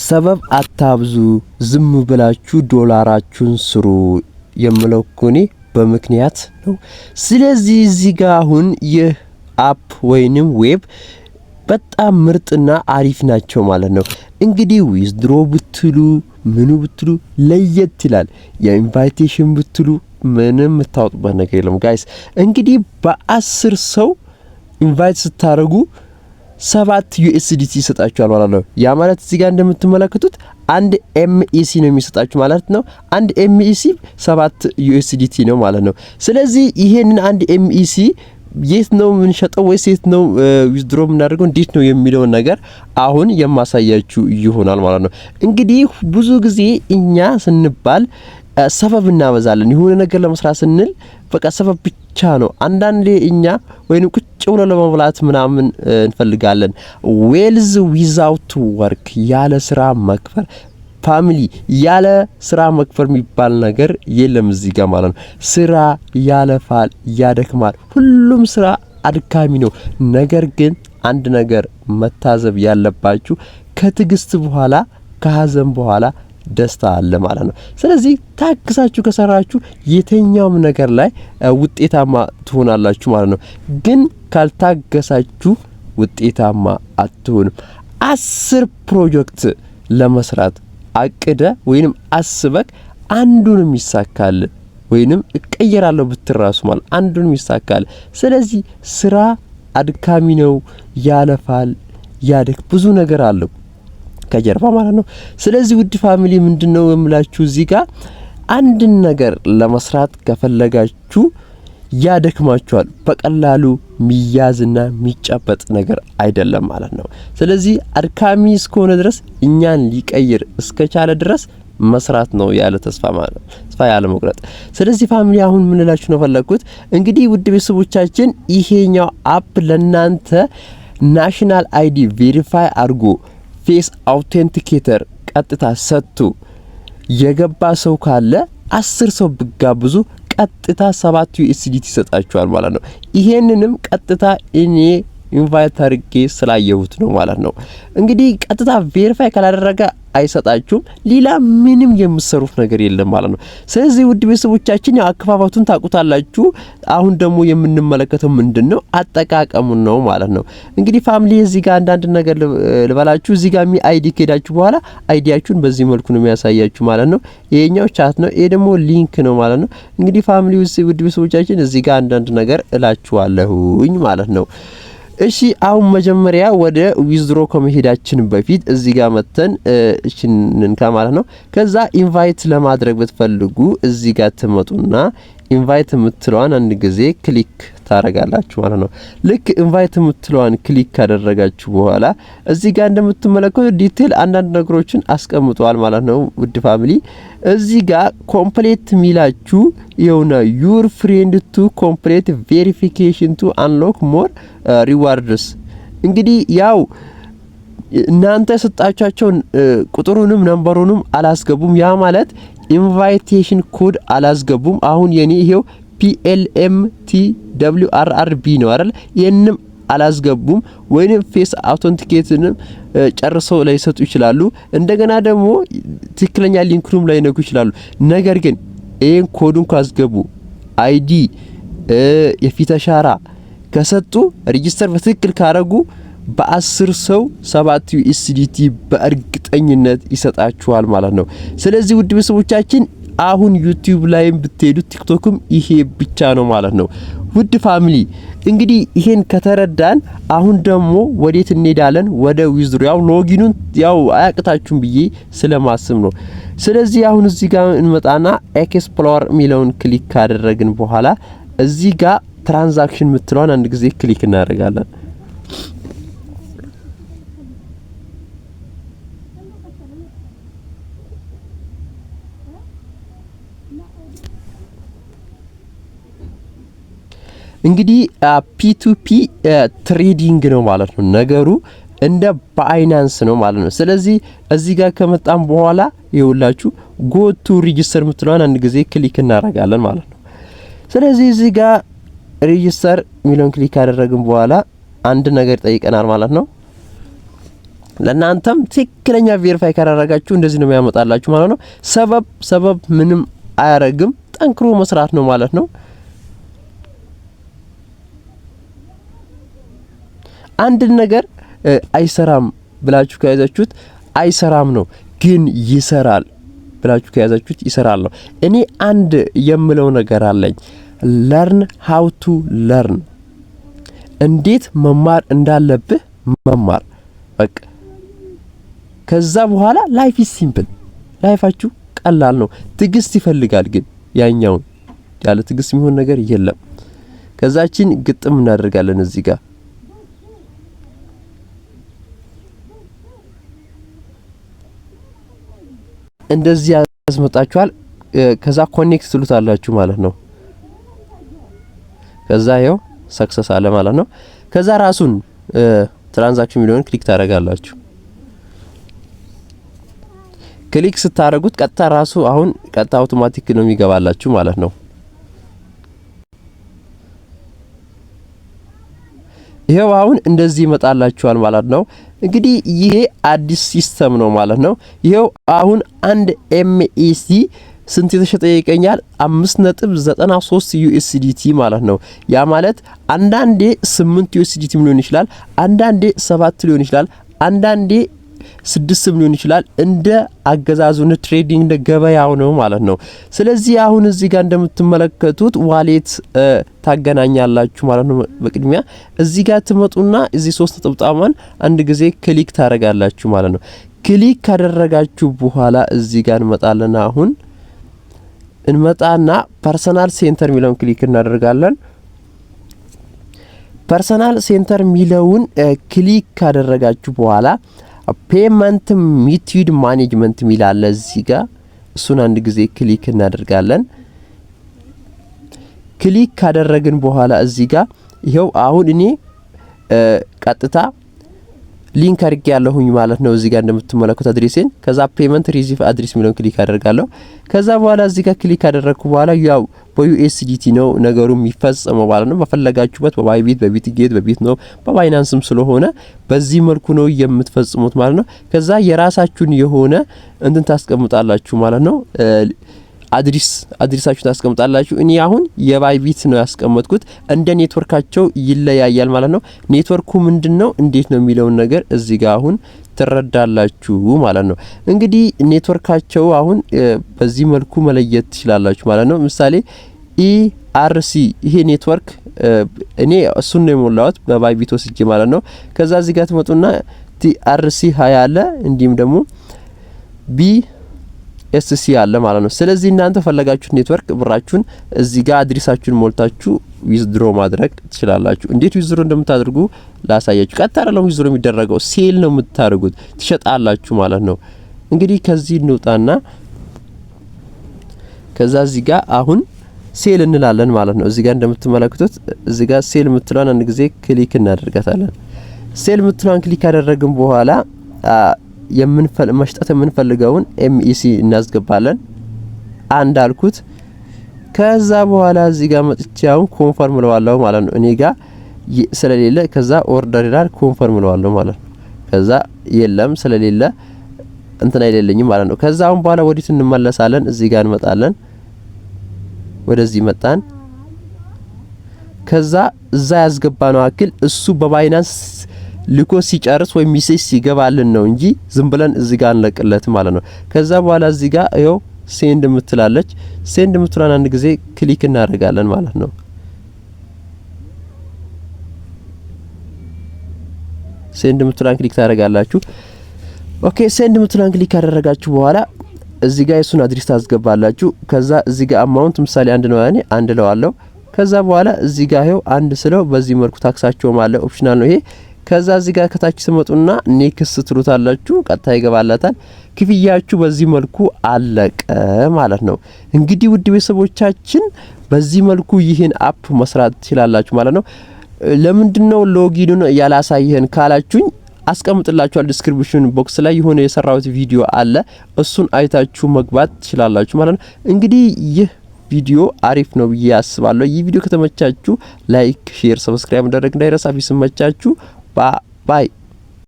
ሰበብ አታብዙ ዝም ብላችሁ ዶላራችሁን ስሩ የምለው ኮኔ በምክንያት ነው። ስለዚህ እዚህ ጋር አሁን ይህ አፕ ወይንም ዌብ በጣም ምርጥና አሪፍ ናቸው ማለት ነው። እንግዲህ ዊዝድሮ ብትሉ ምኑ ብትሉ ለየት ይላል። የኢንቫይቴሽን ብትሉ ምንም የምታወጡበት ነገር የለም ጋይስ። እንግዲህ በ10 ሰው ኢንቫይት ስታረጉ 7 USDT ይሰጣችኋል ማለት ነው። ያ ማለት እዚህ ጋር እንደምትመለከቱት አንድ MEC ነው የሚሰጣችሁ ማለት ነው። አንድ MEC 7 USDT ነው ማለት ነው። ስለዚህ ይሄንን አንድ MEC የት ነው የምንሸጠው ወይስ የት ነው ዊዝድሮ የምናደርገው እንዴት ነው የሚለው ነገር አሁን የማሳያችሁ ይሆናል ማለት ነው። እንግዲህ ብዙ ጊዜ እኛ ስንባል ሰበብ እናበዛለን። የሆነ ነገር ለመስራት ስንል በቃ ሰበብ ብቻ ነው። አንዳንዴ እኛ ወይንም ቁጭ ብሎ ለመብላት ምናምን እንፈልጋለን። ዌልዝ ዊዛውት ወርክ ያለ ስራ መክፈር ፋሚሊ ያለ ስራ መክፈር የሚባል ነገር የለም እዚህ ጋር ማለት ነው። ስራ ያለፋል፣ ያደክማል። ሁሉም ስራ አድካሚ ነው። ነገር ግን አንድ ነገር መታዘብ ያለባችሁ ከትግስት በኋላ ከሀዘን በኋላ ደስታ አለ ማለት ነው። ስለዚህ ታግሳችሁ ከሰራችሁ የትኛውም ነገር ላይ ውጤታማ ትሆናላችሁ ማለት ነው። ግን ካልታገሳችሁ ውጤታማ አትሆንም። 10 ፕሮጀክት ለመስራት አቅደ ወይንም አስበክ አንዱንም ይሳካል ወይንም እቀየራለሁ ብትራሱ ማለት አንዱንም ይሳካል። ስለዚህ ስራ አድካሚ ነው፣ ያለፋል፣ ያደክ ብዙ ነገር አለው ከጀርባ ማለት ነው። ስለዚህ ውድ ፋሚሊ ምንድነው የምላችሁ እዚህ ጋር አንድን ነገር ለመስራት ከፈለጋችሁ ያደክማችኋል። በቀላሉ ሚያዝና ሚጨበጥ ነገር አይደለም ማለት ነው። ስለዚህ አድካሚ እስከሆነ ድረስ እኛን ሊቀይር እስከቻለ ድረስ መስራት ነው ያለ ተስፋ ማለት ነው። ተስፋ ያለ መቁረጥ። ስለዚህ ፋሚሊ አሁን ምን ልላችሁ ነው ፈለኩት እንግዲህ ውድ ቤተሰቦቻችን ይሄኛው አፕ ለናንተ ናሽናል አይዲ ቬሪፋይ አድርጎ ፌስ አውቴንቲኬተር ቀጥታ ሰጥቶ የገባ ሰው ካለ 10 ሰው ብጋብዙ ቀጥታ 7 USDT ይሰጣችኋል ማለት ነው። ይሄንንም ቀጥታ እኔ ኢንቫይት አድርጌ ስላየሁት ነው ማለት ነው። እንግዲህ ቀጥታ ቬሪፋይ ካላደረገ አይሰጣችሁም። ሌላ ምንም የምትሰሩት ነገር የለም ማለት ነው። ስለዚህ ውድ ቤተሰቦቻችን ያው አከፋፋቱን ታውቁታላችሁ። አሁን ደግሞ የምንመለከተው ምንድነው አጠቃቀሙን ነው ማለት ነው። እንግዲህ ፋሚሊ እዚህ ጋር አንዳንድ ነገር ልበላችሁ። እዚህ ጋር አይዲ ከሄዳችሁ በኋላ አይዲያችሁን በዚህ መልኩ ነው የሚያሳያችሁ ማለት ነው። ይሄኛው ቻት ነው፣ ይሄ ደግሞ ሊንክ ነው ማለት ነው። እንግዲህ ፋሚሊ ውድ ቤተሰቦቻችን እዚህ ጋር አንዳንድ ነገር እላችኋለሁኝ ማለት ነው። እሺ አሁን መጀመሪያ ወደ ዊዝድሮ ከመሄዳችን በፊት እዚህ ጋር መተን እቺን ማለት ነው። ከዛ ኢንቫይት ለማድረግ ብትፈልጉ እዚህ ጋር ትመጡና ኢንቫይት የምትለዋን አንድ ጊዜ ክሊክ ታረጋላችሁ ማለት ነው። ልክ ኢንቫይት የምትለዋን ክሊክ ካደረጋችሁ በኋላ እዚህ ጋር እንደምትመለከቱ ዲቴል አንዳንድ ነገሮችን አስቀምጧል ማለት ነው። ውድ ፋሚሊ እዚህ ጋር ኮምፕሌት ሚላችሁ የሆነ ዩር ፍሬንድ ቱ ኮምፕሌት ቬሪፊኬሽን ቱ አንሎክ ሞር ሪዋርድስ። እንግዲህ ያው እናንተ ሰጣቻቸው ቁጥሩንም ነምበሩንም አላስገቡም። ያ ማለት ኢንቫይቴሽን ኮድ አላስገቡም። አሁን የኔ ይሄው PLMTWRRB ነው አይደል? ይሄንም አላስገቡም ወይንም ፌስ አውተንቲኬትንም ጨርሰው ላይ ሰጡ ይችላሉ። እንደገና ደግሞ ትክክለኛ ሊንኩንም ላይ ነኩ ይችላሉ። ነገር ግን ይሄን ኮዱን ካስገቡ አይዲ የፊት አሻራ ከሰጡ ሬጂስተር በትክክል ካረጉ በ10 ሰው 7 USDT በእርግጠኝነት ይሰጣችኋል ማለት ነው። ስለዚህ ውድ ቤተሰቦቻችን አሁን ዩቲዩብ ላይም ብትሄዱ ቲክቶክም ይሄ ብቻ ነው ማለት ነው። ውድ ፋሚሊ እንግዲህ ይሄን ከተረዳን አሁን ደግሞ ወዴት እንሄዳለን? ወደ ዊዝድሮ ያው ሎጊኑን ያው አያቅታችሁም ብዬ ስለማስብ ነው። ስለዚህ አሁን እዚህ ጋር እንመጣና ኤክስፕሎር ሚለውን ክሊክ ካደረግን በኋላ እዚህ ጋር ትራንዛክሽን ምትለዋን አንድ ጊዜ ክሊክ እናደርጋለን። እንግዲህ P2P ትሬዲንግ ነው ማለት ነው ነገሩ። እንደ ባይናንስ ነው ማለት ነው። ስለዚህ እዚህ ጋር ከመጣን በኋላ ይኸውላችሁ ጎ ቱ ሬጂስተር ምትለዋን አንድ ጊዜ ክሊክ እናደርጋለን ማለት ነው። ስለዚህ እዚህ ጋር ሬጂስተር ሚሊዮን ክሊክ ያደረግን በኋላ አንድ ነገር ጠይቀናል ማለት ነው። ለናንተም ትክክለኛ ቬሪፋይ ካደረጋችሁ እንደዚህ ነው የሚያመጣላችሁ ማለት ነው። ሰበብ ምንም አያረግም፣ ጠንክሮ መስራት ነው ማለት ነው። አንድ ነገር አይሰራም ብላችሁ ከያዛችሁት አይሰራም ነው፣ ግን ይሰራል ብላችሁ ከያዛችሁት ይሰራል ነው። እኔ አንድ የምለው ነገር አለኝ፣ ለርን ሃው ቱ ለርን፣ እንዴት መማር እንዳለብህ መማር በቃ። ከዛ በኋላ ላይፍ ኢዝ ሲምፕል፣ ላይፋችሁ ቀላል ነው። ትግስት ይፈልጋል ግን ያኛውን ያለ ትግስት የሚሆን ነገር የለም። ከዛችን ግጥም እናደርጋለን እዚህ ጋር እንደዚህ ያስመጣችኋል። ከዛ ኮኔክት ትሉታላችሁ ማለት ነው። ከዛ ይኸው ሰክሰስ አለ ማለት ነው። ከዛ ራሱን ትራንዛክሽን ሚሊዮን ክሊክ ታደርጋላችሁ። ክሊክ ስታደርጉት ቀጥታ ራሱ አሁን ቀጥታ አውቶማቲክ ነው የሚገባላችሁ ማለት ነው። ይሄው አሁን እንደዚህ ይመጣላችኋል ማለት ነው። እንግዲህ ይሄ አዲስ ሲስተም ነው ማለት ነው። ይሄው አሁን አንድ ኤምኤሲ ስንት የተሸጠ ይገኛል? 5.93 ዩኤስዲቲ ማለት ነው። ያ ማለት አንዳንዴ 8 ዩኤስዲቲ ሊሆን ይችላል፣ አንዳንዴ 7 ሊሆን ይችላል፣ አንዳንዴ 6 ሊሆን ይችላል። እንደ አገዛዙን ትሬዲንግ እንደ ገበያው ነው ማለት ነው። ስለዚህ አሁን እዚህ ጋር እንደምትመለከቱት ዋሌት ታገናኛላችሁ ማለት ነው። በቅድሚያ እዚህ ጋር ትመጡና እዚህ 3 ነጥብጣማን አንድ ጊዜ ክሊክ ታረጋላችሁ ማለት ነው። ክሊክ ካደረጋችሁ በኋላ እዚህ ጋር እንመጣለን። አሁን እንመጣና ፐርሰናል ሴንተር ሚለውን ክሊክ እናደርጋለን። ፐርሰናል ሴንተር ሚለውን ክሊክ ካደረጋችሁ በኋላ ፔመንት ሜቶድ ማኔጅመንት ሚላለ እዚህ ጋር እሱን አንድ ጊዜ ክሊክ እናደርጋለን። ክሊክ ካደረግን በኋላ እዚህ ጋር ይሄው አሁን እኔ ቀጥታ ሊንክ አድርጌ ያለሁኝ ማለት ነው። እዚህ ጋር እንደምትመለከቱት አድሬሴን ከዛ ፔመንት ሪሲቭ አድሬስ ሚለውን ክሊክ አደርጋለሁ። ከዛ በኋላ እዚህ ጋር ክሊክ ካደረግኩ በኋላ ያው በዩኤስዲቲ ነው ነገሩ የሚፈጸመው ማለት ነው። በፈለጋችሁበት በባይቢት፣ በቢትጌት፣ በቢት ነው በባይናንስም ስለሆነ በዚህ መልኩ ነው የምትፈጽሙት ማለት ነው። ከዛ የራሳችሁን የሆነ እንትን ታስቀምጣላችሁ ማለት ነው። አድሬሳችሁን ታስቀምጣላችሁ። እኔ አሁን የባይቢት ነው ያስቀመጥኩት። እንደ ኔትወርካቸው ይለያያል ማለት ነው። ኔትወርኩ ምንድነው እንዴት ነው የሚለውን ነገር እዚህ ጋር አሁን ትረዳላችሁ ማለት ነው። እንግዲህ ኔትወርካቸው አሁን በዚህ መልኩ መለየት ትችላላችሁ ማለት ነው። ምሳሌ ኢአርሲ ይሄ ኔትወርክ እኔ እሱን ነው የሞላሁት በባይቢት ወስጄ ማለት ነው። ከዛ እዚህ ጋር ትመጡና ቲአርሲ 20 አለ እንዲሁም ደግሞ ኤስሲ አለ ማለት ነው። ስለዚህ እናንተ ፈለጋችሁት ኔትወርክ ብራችሁን እዚህ ጋር አድሬሳችሁን ሞልታችሁ ዊዝድሮ ማድረግ ትችላላችሁ። እንዴት ዊዝድሮ እንደምታደርጉ ላሳያችሁ። ቀጥታ አይደለም ዊዝድሮ የሚደረገው ሴል ነው የምታደርጉት፣ ትሸጣላችሁ ማለት ነው። እንግዲህ ከዚህ እንውጣና ከዛ እዚህ ጋር አሁን ሴል እንላለን ማለት ነው። እዚህ ጋር እንደምትመለከቱት እዚህ ጋር ሴል የምትለውን አንድ ጊዜ ክሊክ እናደርጋታለን። ሴል የምትለውን ክሊክ ያደረግን በኋላ መስጠት የምንፈልገውን ኤምኢሲ እናስገባለን። አንድ አልኩት። ከዛ በኋላ እዚህ ጋር መጥቼ አሁን ኮንፈርም ለዋለሁ ማለት ነው። እኔ ጋር ስለሌለ ከዛ ኦርደር ይላል ኮንፈርም ለዋለሁ ማለት ነው። ከዛ የለም ስለሌለ እንትን አይደለኝም ማለት ነው። ከዛ አሁን በኋላ ወዲት እንመለሳለን። እዚህ ጋር እንመጣለን። ወደዚህ መጣን። ከዛ እዛ ያስገባነው አክል እሱ በባይናንስ ልኮ ሲጨርስ ወይ ሚሴጅ ሲገባልን ነው እንጂ ዝም ብለን እዚህ ጋር አንለቅለት ማለት ነው። ከዛ በኋላ እዚህ ጋር ይኸው ሴንድ ምትላለች። ሴንድ ምትላን አንድ ጊዜ ክሊክ እናደርጋለን ማለት ነው። ሴንድ ምትላን ክሊክ ታደርጋላችሁ። ኦኬ ሴንድ ምትላን ክሊክ ካደረጋችሁ በኋላ እዚህ ጋር የሱን አድሬስ ታስገባላችሁ። ከዛ እዚህ ጋር አማውንት ምሳሌ አንድ ነው ያኔ አንድ ለዋለሁ። ከዛ በኋላ እዚህ ጋር ይኸው አንድ ስለው በዚህ መልኩ ታክሳቸው ማለት ኦፕሽናል ነው ይሄ። ከዛ እዚህ ጋር ከታች ስመጡና ኔክስት ትሉታላችሁ። ቀጥታ ይገባላታል። ክፍያችሁ በዚህ መልኩ አለቀ ማለት ነው። እንግዲህ ውድ ቤተሰቦቻችን በዚህ መልኩ ይህን አፕ መስራት ትችላላችሁ ማለት ነው። ለምንድነው ሎጊኑን ያላሳየን ካላችሁኝ አስቀምጥላችኋል ዲስክሪፕሽን ቦክስ ላይ የሆነ የሰራሁት ቪዲዮ አለ። እሱን አይታችሁ መግባት ትችላላችሁ ማለት ነው። እንግዲህ ይህ ቪዲዮ አሪፍ ነው ብዬ አስባለሁ። ይህ ቪዲዮ ከተመቻችሁ ላይክ፣ ሼር፣ ሰብስክራይብ ማድረግ እንዳይረሳ። ቢስመቻችሁ ባይ